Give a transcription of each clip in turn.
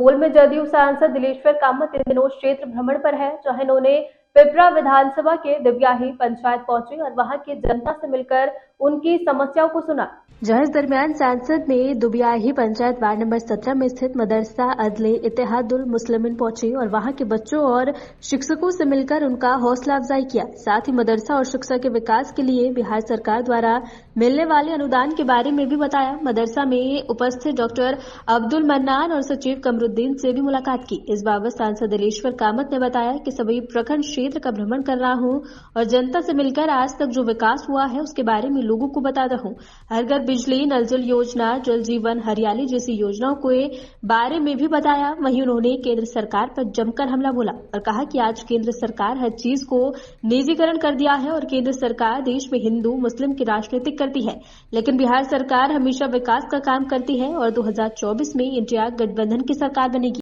सुपौल में जदयू सांसद दिलेश्वर कामत इन दिनों क्षेत्र भ्रमण पर है, जहां इन्होंने पिपरा विधानसभा के दिव्याही पंचायत पहुंचे और वहां की जनता से मिलकर उनकी समस्याओं को सुना। जहां इस दरमियान सांसद ने दुबियाही पंचायत वार्ड नंबर 17 में स्थित मदरसा अदले इत्तेहादुल मुस्लिमीन पहुंचे और वहां के बच्चों और शिक्षकों से मिलकर उनका हौसला अफजाई किया। साथ ही मदरसा और शिक्षा के विकास के लिए बिहार सरकार द्वारा मिलने वाले अनुदान के बारे में भी बताया। मदरसा में उपस्थित डॉक्टर अब्दुल मन्नान और सचिव कमरुद्दीन से भी मुलाकात की। इस बाबत सांसद दिलेश्वर कामत ने बताया कि सभी प्रखंड क्षेत्र का भ्रमण कर रहा हूं और जनता से मिलकर आज तक जो विकास हुआ है उसके बारे में लोगों को बताता हूं। हर घर बिजली, नल जल योजना, जल जीवन हरियाली जैसी योजनाओं के बारे में भी बताया। वहीं उन्होंने केंद्र सरकार पर जमकर हमला बोला और कहा कि आज केंद्र सरकार हर चीज को निजीकरण कर दिया है और केंद्र सरकार देश में हिंदू मुस्लिम की राजनीति करती है, लेकिन बिहार सरकार हमेशा विकास का काम करती है और 2024 में इंडिया गठबंधन की सरकार बनेगी।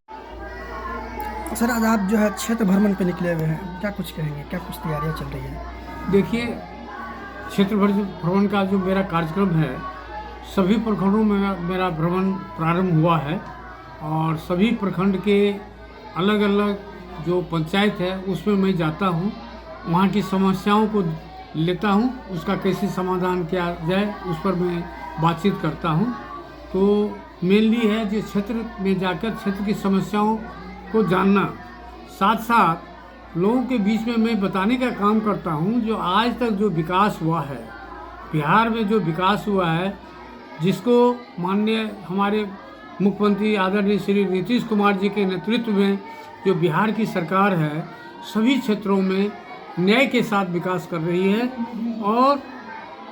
सर, आज आप जो है क्षेत्र भ्रमण पे निकले हुए हैं, क्या कुछ कहेंगे, क्या कुछ तैयारियां चल रही है? देखिए, क्षेत्र भ्रमण का जो मेरा कार्यक्रम है, सभी प्रखंडों में मेरा भ्रमण प्रारंभ हुआ है और सभी प्रखंड के अलग अलग जो पंचायत है उसमें मैं जाता हूँ, वहाँ की समस्याओं को लेता हूँ, उसका कैसे समाधान किया जाए उस पर मैं बातचीत करता हूँ। तो मेनली है जो क्षेत्र में जाकर क्षेत्र की समस्याओं को जानना, साथ साथ लोगों के बीच में मैं बताने का काम करता हूँ जो आज तक जो विकास हुआ है, बिहार में जो विकास हुआ है, जिसको माननीय हमारे मुख्यमंत्री आदरणीय श्री नीतीश कुमार जी के नेतृत्व में जो बिहार की सरकार है, सभी क्षेत्रों में न्याय के साथ विकास कर रही है और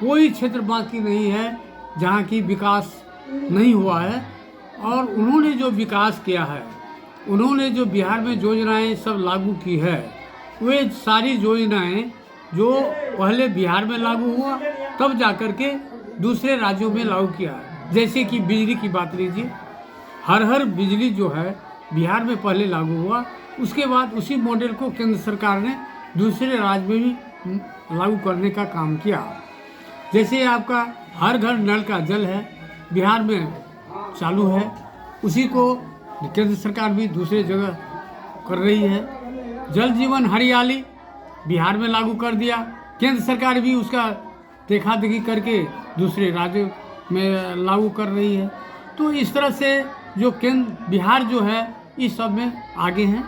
कोई क्षेत्र बाकी नहीं है जहाँ की विकास नहीं हुआ है। और उन्होंने जो विकास किया है, उन्होंने जो बिहार में योजनाएं सब लागू की है, वे सारी योजनाएं जो पहले बिहार में लागू हुआ तब जाकर के दूसरे राज्यों में लागू किया। जैसे कि बिजली की बात लीजिए, हर बिजली जो है बिहार में पहले लागू हुआ, उसके बाद उसी मॉडल को केंद्र सरकार ने दूसरे राज्य में भी लागू करने का काम किया। जैसे आपका हर घर नल का जल है, बिहार में चालू है, उसी को केंद्र सरकार भी दूसरे जगह कर रही है। जल जीवन हरियाली बिहार में लागू कर दिया, केंद्र सरकार भी उसका देखा देखी करके दूसरे राज्यों में लागू कर रही है। तो इस तरह से जो बिहार जो है इस सब में आगे हैं,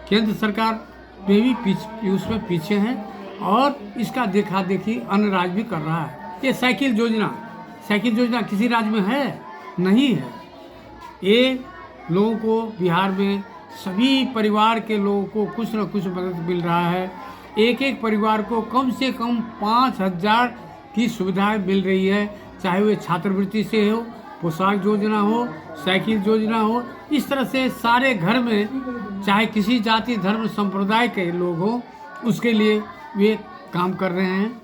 केंद्र सरकार में भी उसमें पीछे हैं और इसका देखा देखी अन्य राज्य भी कर रहा है। ये साइकिल योजना किसी राज्य में है नहीं है। ये लोगों को बिहार में सभी परिवार के लोगों को कुछ न कुछ मदद मिल रहा है। एक परिवार को कम से कम 5,000 की सुविधाएं मिल रही है, चाहे वो छात्रवृत्ति से हो, पोशाक योजना हो, साइकिल योजना हो। इस तरह से सारे घर में चाहे किसी जाति धर्म संप्रदाय के लोग हो, उसके लिए वे काम कर रहे हैं।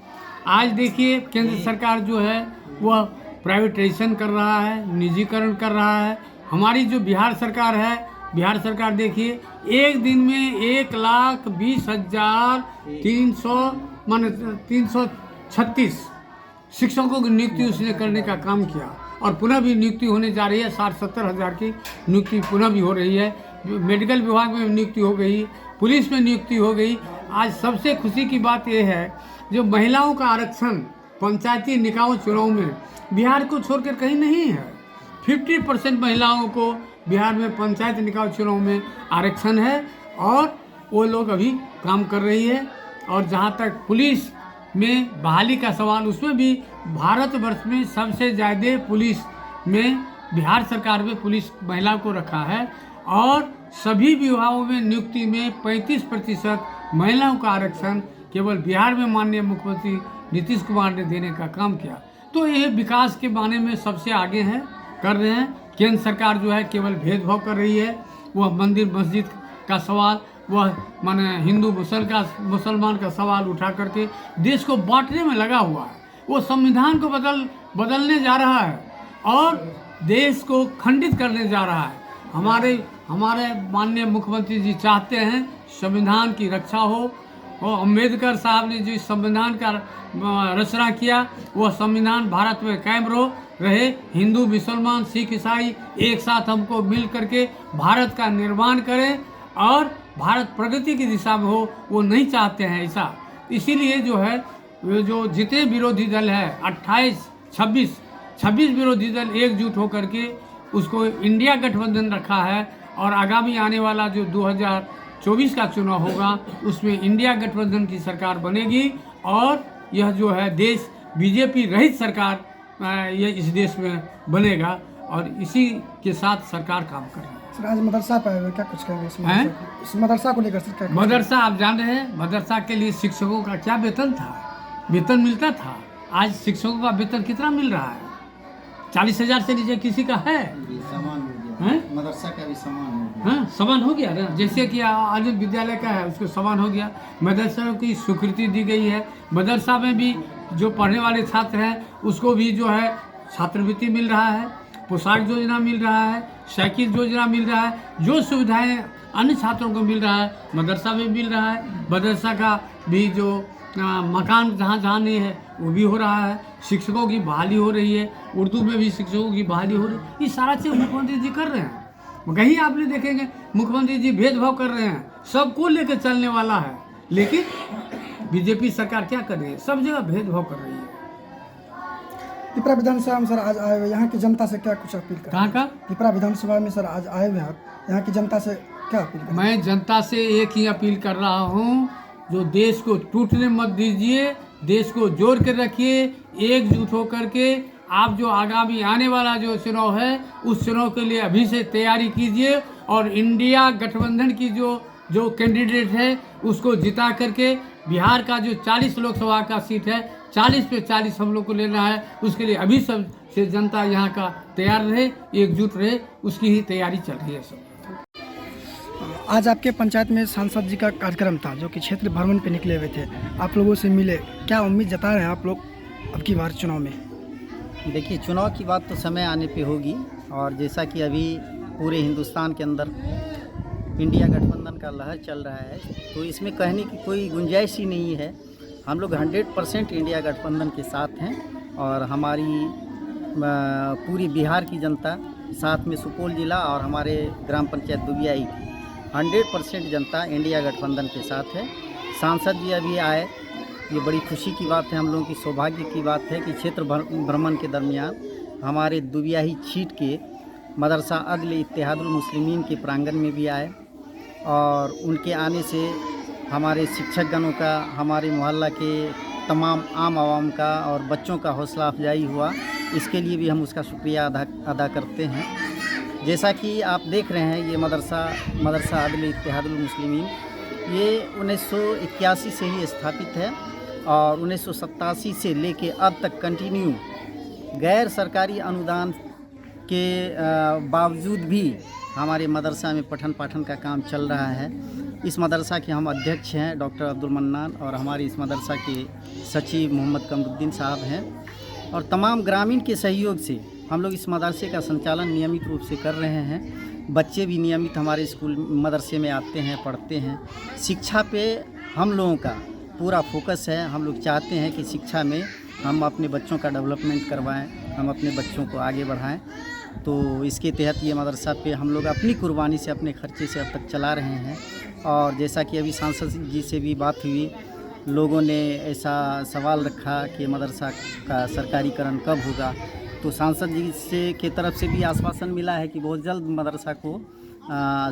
आज देखिए केंद्र सरकार जो है वह प्राइवेटाइजेशन कर रहा है, निजीकरण कर रहा है। हमारी जो बिहार सरकार है, बिहार सरकार देखिए एक दिन में 1,20,336 शिक्षकों की नियुक्ति उसने करने का काम किया और पुनः भी नियुक्ति होने जा रही है। 60-70 हज़ार की नियुक्ति पुनः भी हो रही है। मेडिकल विभाग में नियुक्ति हो गई, पुलिस में नियुक्ति हो गई। आज सबसे खुशी की बात यह है जो महिलाओं का आरक्षण पंचायती निकाय चुनाव में बिहार को छोड़कर कहीं नहीं है। 50% महिलाओं को बिहार में पंचायत निकाय चुनाव में आरक्षण है और वो लोग अभी काम कर रही है। और जहाँ तक पुलिस में बहाली का सवाल, उसमें भी भारतवर्ष में सबसे ज़्यादा पुलिस में बिहार सरकार में पुलिस महिला को रखा है और सभी विभागों में नियुक्ति में 35% महिलाओं का आरक्षण केवल बिहार में माननीय मुख्यमंत्री नीतीश कुमार ने देने का काम किया। तो ये विकास के माने में सबसे आगे हैं, कर रहे हैं। केंद्र सरकार जो है केवल भेदभाव कर रही है। वह मंदिर मस्जिद का सवाल, वह माने हिंदू मुसलमान का सवाल उठा करके देश को बांटने में लगा हुआ है। वो संविधान को बदलने जा रहा है और देश को खंडित करने जा रहा है। हमारे माननीय मुख्यमंत्री जी चाहते हैं संविधान की रक्षा हो और अम्बेडकर साहब ने जो इस संविधान का रचना किया, वह संविधान भारत में कायम रहे। हिंदू, मुसलमान, सिख, ईसाई एक साथ हमको मिल करके भारत का निर्माण करें और भारत प्रगति की दिशा में हो, वो नहीं चाहते हैं ऐसा। इसीलिए जो है जो जितने विरोधी दल है 26 विरोधी दल एकजुट होकर के उसको इंडिया गठबंधन रखा है। और आगामी आने वाला जो 2024 का चुनाव होगा उसमें इंडिया गठबंधन की सरकार बनेगी और यह जो है देश बीजेपी रहित सरकार ये इस देश में बनेगा और इसी के साथ सरकार काम कर रही है। सर आज मदरसा पे आए हुए, क्या कुछ कहेंगे इस मदरसा को लेकर? सर मदरसा आप जान रहे हैं, मदरसा के लिए शिक्षकों का क्या वेतन था, वेतन मिलता था। आज शिक्षकों का वेतन कितना मिल रहा है? 40,000 से नीचे किसी का है? मदरसा का भी समान हो गया। हाँ, समान हो गया ना। जैसे कि आलिम विद्यालय का है उसको समान हो गया। मदरसा की स्वीकृति दी गई है। मदरसा में भी जो पढ़ने वाले छात्र हैं उसको भी जो है छात्रवृत्ति मिल रहा है, पोशाक योजना मिल रहा है, साइकिल योजना मिल रहा है। जो सुविधाएं अन्य छात्रों को मिल रहा है मदरसा में मिल रहा है। मदरसा का भी जो मकान जहाँ जहाँ नहीं है वो भी हो रहा है। शिक्षकों की बहाली हो रही है, उर्दू में भी शिक्षकों की बहाली हो रही है। ये सारा चीज़ मुख्यमंत्री जी कर रहे हैं। कहीं आपने देखेंगे मुख्यमंत्री जी भेदभाव कर रहे हैं, सबको लेकर चलने वाला है। लेकिन बीजेपी सरकार क्या कर रही है? सब जगह भेदभाव कर रही है। पिपरा विधानसभा में सर आज आए हुए, यहाँ की जनता से क्या कुछ अपील करें? कहाँ का? पिपरा विधानसभा में सर आज आए हुए हैं, यहाँ की जनता से क्या अपील करें? मैं जनता से एक ही अपील कर रहा हूँ, जो देश को टूटने मत दीजिए, देश को जोड़ कर रखिए, एकजुट होकर के आप जो आगामी आने वाला जो चुनाव है उस चुनाव के लिए अभी से तैयारी कीजिए और इंडिया गठबंधन की जो कैंडिडेट है उसको जिता करके बिहार का जो 40 लोकसभा का सीट है 40 पे 40 हम लोग को लेना है। उसके लिए अभी सब से जनता यहाँ का तैयार रहे, एकजुट रहे, उसकी ही तैयारी चल रही है सब। आज आपके पंचायत में सांसद जी का कार्यक्रम था जो कि क्षेत्र भ्रमण पे निकले हुए थे, आप लोगों से मिले, क्या उम्मीद जता रहे हैं आप लोग अब की बार चुनाव में? देखिए, चुनाव की बात तो समय आने पे होगी और जैसा कि अभी पूरे हिंदुस्तान के अंदर इंडिया गठबंधन का लहर चल रहा है तो इसमें कहने की कोई गुंजाइश ही नहीं है। हम लोग 100% इंडिया गठबंधन के साथ हैं और हमारी पूरी बिहार की जनता, साथ में सुपौल जिला और हमारे ग्राम पंचायत दुबियाई की 100% जनता इंडिया गठबंधन के साथ है। सांसद जी अभी आए, ये बड़ी खुशी की बात है, हम लोगों की सौभाग्य की बात है कि क्षेत्र भ्रमण के दरमियान हमारे दुबियाही छीट के मदरसा अदल इत्तेहादुल मुस्लिमीन के प्रांगण में भी आए और उनके आने से हमारे शिक्षकगणों का, हमारे मोहल्ला के तमाम आम आवाम का और बच्चों का हौसला अफजाई हुआ। इसके लिए भी हम उसका शुक्रिया अदा करते हैं। जैसा कि आप देख रहे हैं ये मदरसा अदल इत्तेहादुल मुस्लिमीन ये 1981 से ही स्थापित है और 1987 से लेके अब तक कंटिन्यू गैर सरकारी अनुदान के बावजूद भी हमारे मदरसा में पठन पाठन का काम चल रहा है। इस मदरसा के हम अध्यक्ष हैं डॉक्टर अब्दुल मन्नान और हमारे इस मदरसा के सचिव मोहम्मद कमरुद्दीन साहब हैं और तमाम ग्रामीण के सहयोग से हम लोग इस मदरसे का संचालन नियमित रूप से कर रहे हैं। बच्चे भी नियमित हमारे स्कूल मदरसे में आते हैं, पढ़ते हैं। शिक्षा पे हम लोगों का पूरा फोकस है। हम लोग चाहते हैं कि शिक्षा में हम अपने बच्चों का डेवलपमेंट करवाएं, हम अपने बच्चों को आगे बढ़ाएं। तो इसके तहत ये मदरसा पे हम लोग अपनी कुर्बानी से, अपने खर्चे से अब तक चला रहे हैं। और जैसा कि अभी सांसद जी से भी बात हुई, लोगों ने ऐसा सवाल रखा कि मदरसा का सरकारीकरण कब होगा, तो सांसद जी से की तरफ से भी आश्वासन मिला है कि बहुत जल्द मदरसा को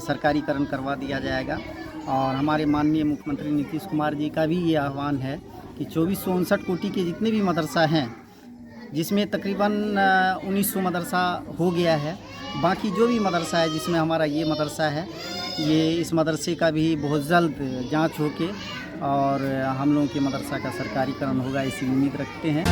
सरकारीकरण करवा दिया जाएगा। और हमारे माननीय मुख्यमंत्री नीतीश कुमार जी का भी ये आह्वान है कि 2459 कोटि के जितने भी मदरसा हैं, जिसमें तकरीबन 1900 मदरसा हो गया है, बाकी जो भी मदरसा है जिसमें हमारा ये मदरसा है, ये इस मदरसे का भी बहुत जल्द जांच होके और हम लोगों के मदरसा का सरकारीकरण होगा, ऐसी उम्मीद रखते हैं।